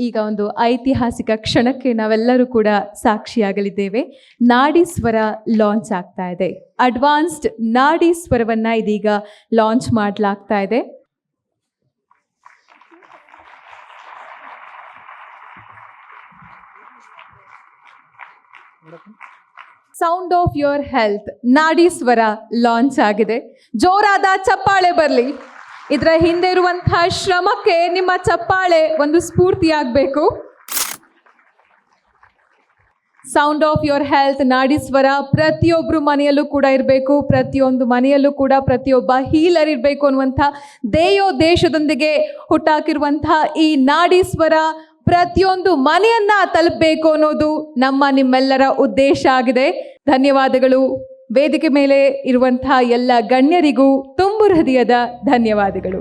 ಈಗ ಒಂದು ಐತಿಹಾಸಿಕ ಕ್ಷಣಕ್ಕೆ ನಾವೆಲ್ಲರೂ ಕೂಡ ಸಾಕ್ಷಿಯಾಗಲಿದ್ದೇವೆ. ನಾಡಿ ಸ್ವರ ಲಾಂಚ್ ಆಗ್ತಾ ಇದೆ. ಅಡ್ವಾನ್ಸ್ಡ್ ನಾಡಿ ಸ್ವರವನ್ನ ಇದೀಗ ಲಾಂಚ್ ಮಾಡಲಾಗ್ತಾ ಇದೆ. ಸೌಂಡ್ ಆಫ್ ಯೋರ್ ಹೆಲ್ತ್ ನಾಡಿ ಸ್ವರ ಲಾಂಚ್ ಆಗಿದೆ. ಜೋರಾದ ಚಪ್ಪಾಳೆ ಬರಲಿ. ಇದರ ಹಿಂದೆ ಇರುವಂತಹ ಶ್ರಮಕ್ಕೆ ನಿಮ್ಮ ಚಪ್ಪಾಳೆ ಒಂದು ಸ್ಫೂರ್ತಿಯಾಗಬೇಕು. ಸೌಂಡ್ ಆಫ್ ಯೋರ್ ಹೆಲ್ತ್ ನಾಡಿ ಸ್ವರ ಪ್ರತಿಯೊಬ್ಬರು ಮನೆಯಲ್ಲೂ ಕೂಡ ಇರಬೇಕು. ಪ್ರತಿಯೊಂದು ಮನೆಯಲ್ಲೂ ಕೂಡ ಪ್ರತಿಯೊಬ್ಬ ಹೀಲರ್ ಇರಬೇಕು ಅನ್ನುವಂಥ ದೇಶದೊಂದಿಗೆ ಹುಟ್ಟಾಕಿರುವಂತಹ ಈ ನಾಡಿ ಸ್ವರ ಪ್ರತಿಯೊಂದು ಮನೆಯನ್ನ ತಲುಪಬೇಕು ಅನ್ನೋದು ನಿಮ್ಮೆಲ್ಲರ ಉದ್ದೇಶ ಆಗಿದೆ. ಧನ್ಯವಾದಗಳು. ವೇದಿಕೆ ಮೇಲೆ ಇರುವಂತಹ ಎಲ್ಲ ಗಣ್ಯರಿಗೂ ತುಂಬು ಹೃದಯದ ಧನ್ಯವಾದಗಳು.